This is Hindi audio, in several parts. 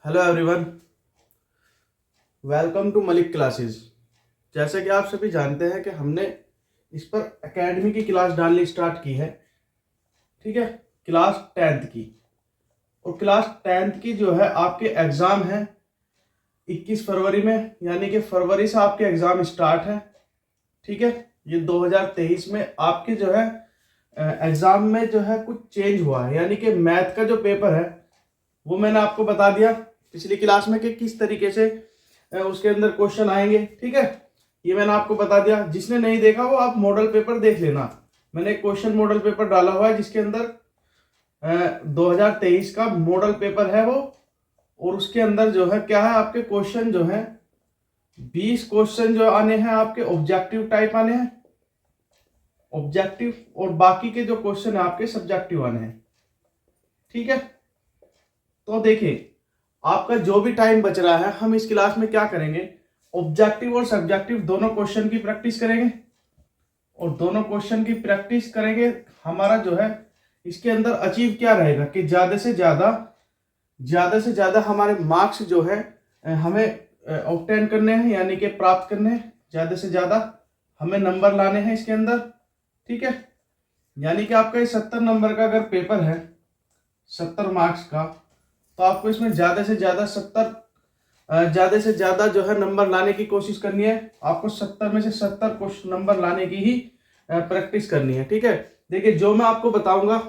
Hello everyone, welcome to Malik classes. जैसे कि आप सभी जानते हैं कि हमने इस पर एकेडमी की क्लास डालनी स्टार्ट की है। ठीक है, क्लास 10th की। और क्लास 10th की जो है आपके एग्ज़ाम है 21 फरवरी में, यानी कि फरवरी से आपके एग्ज़ाम स्टार्ट है। ठीक है, ये 2023 में आपके जो है एग्ज़ाम में जो है कुछ चेंज हुआ है, यानी कि मैथ का जो पेपर है वो मैंने आपको बता दिया पिछली क्लास में कि किस तरीके से उसके अंदर क्वेश्चन आएंगे। ठीक है, ये मैंने आपको बता दिया। जिसने नहीं देखा वो आप मॉडल पेपर देख लेना। मैंने एक क्वेश्चन मॉडल पेपर डाला हुआ है जिसके अंदर 2023 का मॉडल पेपर है वो, और उसके अंदर जो है क्या है, आपके क्वेश्चन जो है 20 क्वेश्चन जो आने हैं आपके ऑब्जेक्टिव टाइप आने हैं, ऑब्जेक्टिव, और बाकी के जो क्वेश्चन है आपके सब्जेक्टिव आने हैं। ठीक है, तो देखिए आपका जो भी टाइम बच रहा है हम इस क्लास में क्या करेंगे, ऑब्जेक्टिव और सब्जेक्टिव दोनों क्वेश्चन की प्रैक्टिस करेंगे, और दोनों क्वेश्चन की प्रैक्टिस करेंगे। हमारा जो है इसके अंदर अचीव क्या रहेगा कि ज्यादा से ज्यादा हमारे मार्क्स जो है हमें ऑब्टेन करने हैं, यानी कि प्राप्त करने हैं। ज्यादा से ज्यादा हमें नंबर लाने हैं इसके अंदर। ठीक है, यानी कि आपका ये 70 नंबर का अगर पेपर है 70 मार्क्स का, तो आपको इसमें ज्यादा से ज्यादा जो है नंबर लाने की कोशिश करनी है। आपको 70 में से 70 क्वेश्चन नंबर लाने की ही प्रैक्टिस करनी है। ठीक है, देखिए जो मैं आपको बताऊंगा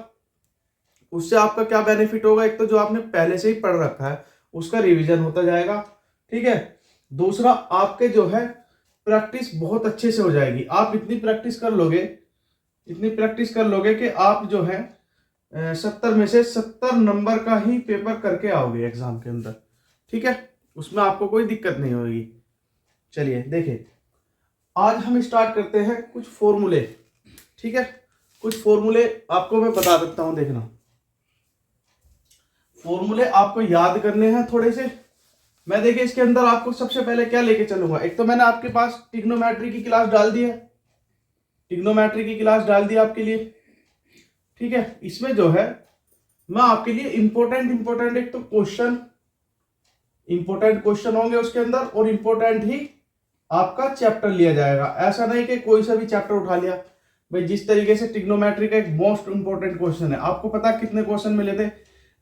उससे आपका क्या बेनिफिट होगा, एक तो जो आपने पहले से ही पढ़ रखा है उसका रिवीजन होता जाएगा। ठीक है, दूसरा आपके जो है प्रैक्टिस बहुत अच्छे से हो जाएगी। आप इतनी प्रैक्टिस कर लोगे कि आप जो है 70 में से 70 नंबर का ही पेपर करके आओगे एग्जाम के अंदर। ठीक है, उसमें आपको कोई दिक्कत नहीं होगी। चलिए देखिए, आज हम स्टार्ट करते हैं कुछ फॉर्मूले। ठीक है, कुछ फॉर्मूले आपको मैं बता देता हूं। देखना, फॉर्मूले आपको याद करने हैं थोड़े से। मैं देखिए इसके अंदर आपको सबसे पहले क्या लेके चलूंगा, एक तो मैंने आपके पास ट्रिग्नोमेट्री की क्लास डाल दी है, ट्रिग्नोमेट्री की क्लास डाल दी आपके लिए। ठीक है, इसमें जो है मैं आपके लिए इंपॉर्टेंट एक तो इंपॉर्टेंट क्वेश्चन होंगे उसके अंदर, और इंपॉर्टेंट ही आपका चैप्टर लिया जाएगा। ऐसा नहीं कि कोई सा भी चैप्टर उठा लिया। भाई जिस तरीके से ट्रिग्नोमेट्री का एक मोस्ट इंपॉर्टेंट क्वेश्चन है, आपको पता कितने क्वेश्चन मिले थे?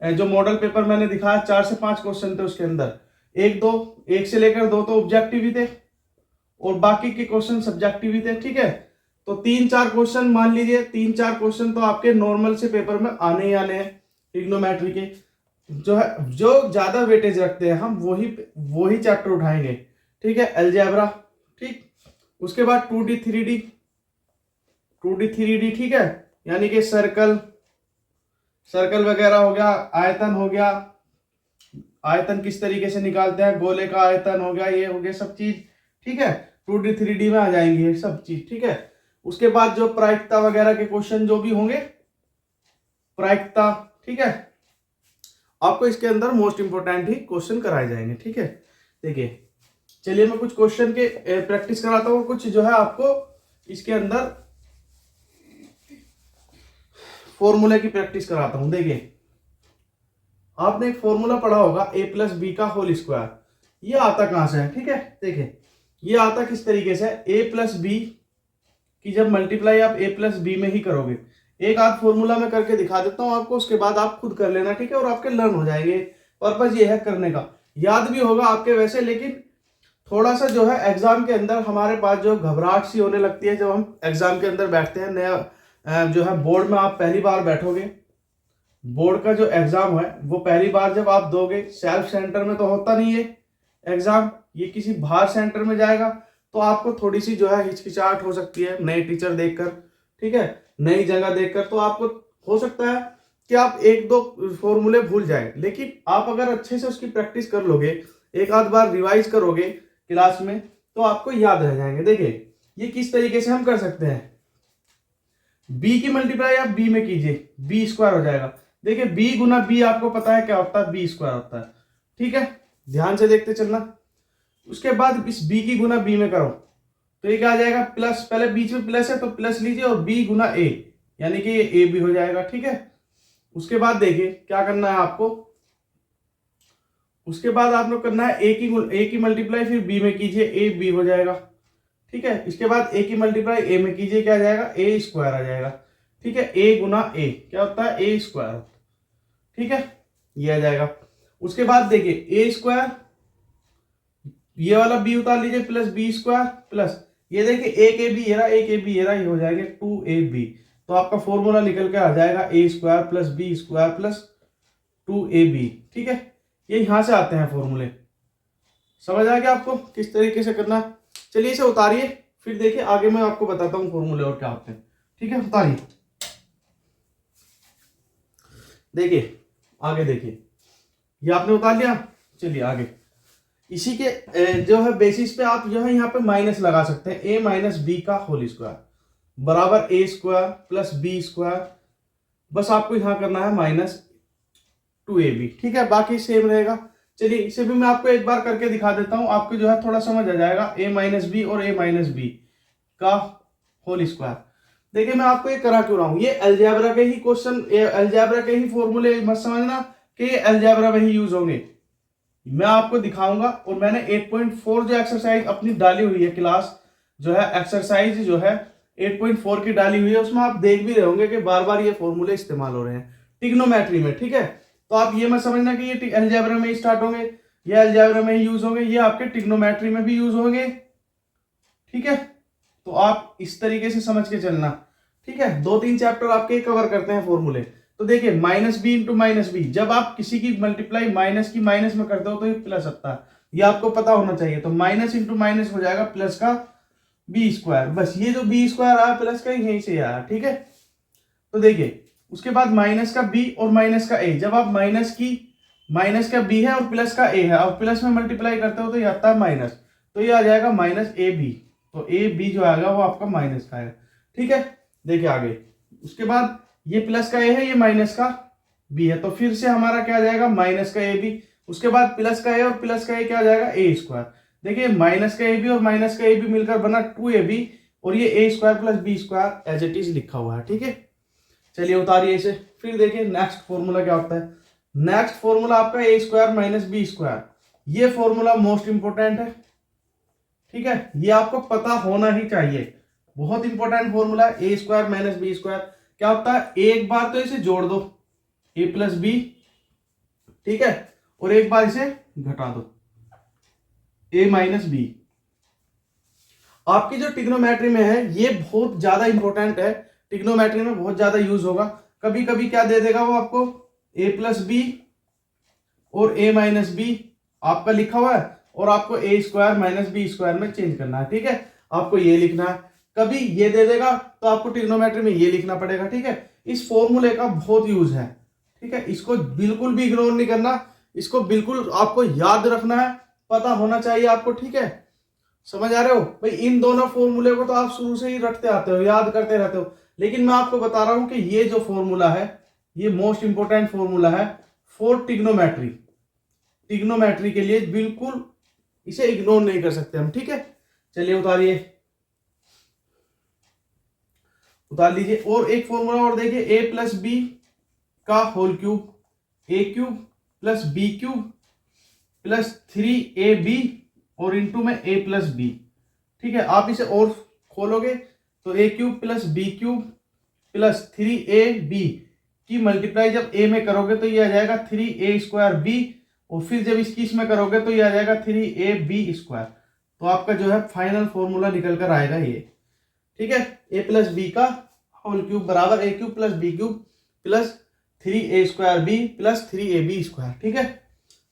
जो मॉडल पेपर मैंने दिखाया 4 से 5 क्वेश्चन थे उसके अंदर, एक से लेकर दो तो ऑब्जेक्टिव ही थे और बाकी के क्वेश्चन सब्जेक्टिव ही थे। ठीक है, तो 3-4 क्वेश्चन मान लीजिए, 3-4 क्वेश्चन तो आपके नॉर्मल से पेपर में आने ही आने हैं ट्रिग्नोमेट्री के। जो है जो ज्यादा वेटेज रखते हैं हम वही चैप्टर उठाएंगे। ठीक है, अलजेब्रा। ठीक, उसके बाद 2D 3D। ठीक है, यानी कि सर्कल वगैरह हो गया, आयतन हो गया, आयतन किस तरीके से निकालते हैं, गोले का आयतन हो गया, ये हो गया सब चीज। ठीक है, 2D 3D में आ जाएंगे ये सब चीज। ठीक है, उसके बाद जो प्रायिकता वगैरह के क्वेश्चन जो भी होंगे, प्रायिकता। ठीक है, आपको इसके अंदर मोस्ट इंपोर्टेंट ही क्वेश्चन कराए जाएंगे। ठीक है, देखिए चलिए मैं कुछ क्वेश्चन के प्रैक्टिस कराता हूँ, कुछ जो है आपको इसके अंदर फॉर्मूले की प्रैक्टिस कराता हूं। देखिए आपने एक फॉर्मूला पढ़ा होगा a+b का होल स्क्वायर। ये आता कहां से है? ठीक है, देखिए ये आता किस तरीके से, a+b की जब मल्टीप्लाई आप a+b में ही करोगे। एक आध फॉर्मूला मैं करके दिखा देता हूं आपको, उसके बाद आप खुद कर लेना। ठीक है, और आपके लर्न हो जाएंगे। पर्पज ये है करने का, याद भी होगा आपके वैसे, लेकिन थोड़ा सा जो है एग्जाम के अंदर हमारे पास जो घबराहट सी होने लगती है जब हम एग्जाम के अंदर बैठते हैं। नया जो है बोर्ड में आप पहली बार बैठोगे, बोर्ड का जो एग्जाम है वो पहली बार जब आप दोगे, सेल्फ सेंटर में तो होता नहीं है एग्जाम, ये किसी बाहर सेंटर में जाएगा, तो आपको थोड़ी सी जो है हिचकिचाहट हो सकती है नए टीचर देखकर। ठीक है, नई जगह देखकर, तो आपको हो सकता है कि आप एक दो फॉर्मूले भूल जाए, लेकिन आप अगर अच्छे से उसकी प्रैक्टिस कर लोगे, एक आध बार रिवाइज करोगे क्लास में, तो आपको याद रह जाएंगे। देखिए ये किस तरीके से हम कर सकते हैं, b की मल्टीप्लाई आप b में कीजिए, b स्क्वायर हो जाएगा। देखिए b गुना b आपको पता है क्या होता है, b स्क्वायर होता है। ठीक है, ध्यान से देखते चलना। उसके बाद इस b की गुना b में करो तो ये क्या आ जाएगा, प्लस, पहले बीच में प्लस है तो प्लस लीजिए, और b गुना a, यानी कि ये a भी हो जाएगा। ठीक है, उसके बाद देखिए क्या करना है आपको, उसके बाद आपने करना है ए की मल्टीप्लाई फिर बी में कीजिए, ए बी हो जाएगा। ठीक है, इसके बाद ए की मल्टीप्लाई ए में कीजिए, क्या आ जाएगा, ए स्क्वायर आ जाएगा। ठीक है, ए गुना ए क्या होता है, ए स्क्वायर। ठीक है, ये आ जाएगा। उसके बाद देखिए ए स्क्वायर, ये वाला बी उतार लीजिए, प्लस बी स्क्वायर प्लस ये देखिए एक ए बी ये रहा, एक ए बी ये रहा, ये हो जाएंगे 2ab। तो आपका फॉर्मूला निकल के आ जाएगा a square plus b square plus 2ab। ठीक है, ये यहां से आते हैं फॉर्मूले। समझ आ गया आपको किस तरीके से करना। चलिए इसे उतारिए, फिर देखिए आगे मैं आपको बताता हूँ फॉर्मूले और क्या होते हैं। ठीक है, उतारिए, देखिए आगे देखिए, ये आपने उतार लिया। चलिए आगे इसी के जो है बेसिस पे आप जो है यहाँ पे माइनस लगा सकते हैं, ए माइनस बी का होल स्क्वायर बराबर ए स्क्वायर प्लस बी स्क्वायर। बस आपको यहाँ करना है माइनस 2ab। ठीक है, बाकी सेम रहेगा। चलिए इसे भी मैं आपको एक बार करके दिखा देता हूँ, आपको जो है थोड़ा समझ आ जाएगा। ए माइनस बी और ए माइनस बी का होल स्क्वायर। देखिए मैं आपको ये करा क्यों रहा हूँ, ये अलजेब्रा के ही क्वेश्चन, अलजेब्रा के ही फॉर्मूले मत समझना कि ये अलजेब्रा में ही यूज होंगे। मैं आपको दिखाऊंगा। और मैंने 8.4 जो एक्सरसाइज अपनी डाली हुई है, क्लास जो है एक्सरसाइज जो है 8.4 की डाली हुई है, उसमें आप देख भी रहे होंगे कि बार बार ये फॉर्मूले इस्तेमाल हो रहे हैं ट्रिग्नोमेट्री में। ठीक है, तो आप ये मत समझना कि ये अलजेब्रा में ही स्टार्ट होंगे, ये अलजेब्रा में ही यूज होंगे, ये आपके ट्रिग्नोमेट्री में भी यूज होंगे। ठीक है, तो आप इस तरीके से समझ के चलना। ठीक है, 2-3 चैप्टर आपके कवर करते हैं फॉर्मूले। तो देखिए minus b into minus b, जब आप किसी की मल्टीप्लाई माइनस की माइनस में करते हो तो ये प्लस आता है, ये आपको पता होना चाहिए। तो माइनस इंटू माइनस हो जाएगा प्लस का बी स्क्वायर। बस ये जो बी स्क्वायर आया प्लस का यहीं से आया। ठीक है, तो देखिए उसके बाद माइनस का बी और माइनस का ए, जब आप माइनस का बी है और प्लस का ए है और प्लस में मल्टीप्लाई करते हो तो ये आता है माइनस, तो ये आ जाएगा माइनस ए बी। तो ए बी जो आएगा वो आपका माइनस का है। ठीक है, देखिए आगे उसके बाद ये प्लस का ए है, ये माइनस का बी है, तो फिर से हमारा क्या आ जाएगा, माइनस का ए बी। उसके बाद प्लस का ए और प्लस का ए क्या आ जाएगा, ए स्क्वायर। देखिए माइनस का ए बी और माइनस का ए बी मिलकर बना 2ab और ये a square plus b square as it is लिखा हुआ है। ठीक है, चलिए उतारिए इसे, फिर देखिए नेक्स्ट फॉर्मूला क्या होता है। नेक्स्ट फॉर्मूला आपका ए स्क्वायर माइनस बी स्क्वायर, ये फॉर्मूला मोस्ट इंपोर्टेंट है। ठीक है, ये आपको पता होना ही चाहिए, बहुत इंपॉर्टेंट फॉर्मूला है। ए स्क्वायर माइनस बी स्क्वायर क्या होता है, एक बार तो इसे जोड़ दो ए प्लस बी, ठीक है, और एक बार इसे घटा दो ए माइनस बी। आपकी जो ट्रिग्नोमेट्री में है ये बहुत ज्यादा इंपॉर्टेंट है, ट्रिग्नोमेट्री में बहुत ज्यादा यूज होगा। कभी कभी क्या दे देगा वो आपको, ए प्लस बी और ए माइनस बी आपका लिखा हुआ है और आपको ए स्क्वायर माइनस बी स्क्वायर में चेंज करना है। ठीक है, आपको ये लिखना है। कभी ये दे देगा तो आपको ट्रिग्नोमेट्री में ये लिखना पड़ेगा। ठीक है, इस फॉर्मूले का बहुत यूज है। ठीक है, इसको बिल्कुल भी इग्नोर नहीं करना, इसको बिल्कुल आपको याद रखना है, पता होना चाहिए आपको। ठीक है, समझ आ रहे हो भाई, इन दोनों फॉर्मूले को तो आप शुरू से ही रटते आते हो, याद करते रहते हो, लेकिन मैं आपको बता रहा हूं कि ये जो फॉर्मूला है ये मोस्ट इंपोर्टेंट फॉर्मूला है फॉर ट्रिग्नोमेट्री। ट्रिग्नोमेट्री के लिए बिल्कुल इसे इग्नोर नहीं कर सकते हम। ठीक है, चलिए उतारिए, उतार लीजिए। और एक फॉर्मूला और देखिए, ए प्लस बी का whole cube, a cube plus b cube plus 3ab और इंटू में ए प्लस बी। ठीक है, आप इसे और खोलोगे तो a cube plus b cube plus 3ab की मल्टीप्लाई जब ए में करोगे तो ये आ जाएगा 3a स्क्वायर बी, और फिर जब इसकी इसमें करोगे तो ये आ जाएगा 3ab स्क्वायर। तो आपका जो है फाइनल फॉर्मूला निकल कर आएगा ये। ठीक है, ए प्लस बी का होल क्यूब बराबर a cube plus b cube plus 3a square b plus 3ab square. ठीक है,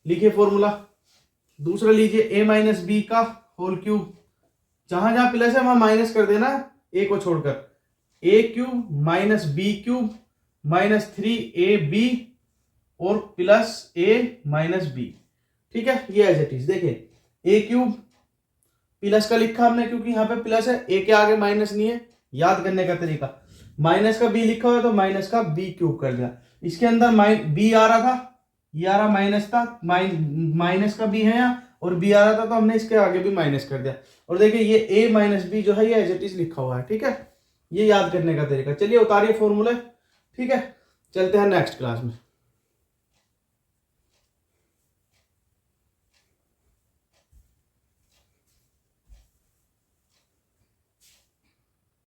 लिखिए फॉर्मूला। दूसरा लीजिए, ए माइनस बी का होल क्यूब, जहां जहां प्लस है वहां माइनस कर देना ए को छोड़कर, a cube minus b cube minus 3ab और प्लस ए माइनस बी। ठीक है, ये एज इट इज। देखिए ए क्यूब प्लस का लिखा हमने क्योंकि यहाँ पे प्लस है, ए के आगे माइनस नहीं है, याद करने का तरीका, माइनस का बी लिखा हुआ है तो माइनस का बी क्यूब कर दिया। इसके अंदर बी आ रहा था, ये आ रहा माइनस था, माइनस का बी है यहाँ और बी आ रहा था तो हमने इसके आगे भी माइनस कर दिया। और देखिए ये ए माइनस बी जो है ये एज इट इज लिखा हुआ है। ठीक है, ये याद करने का तरीका। चलिए उतारिए फॉर्मूले। ठीक है, चलते हैं नेक्स्ट क्लास में।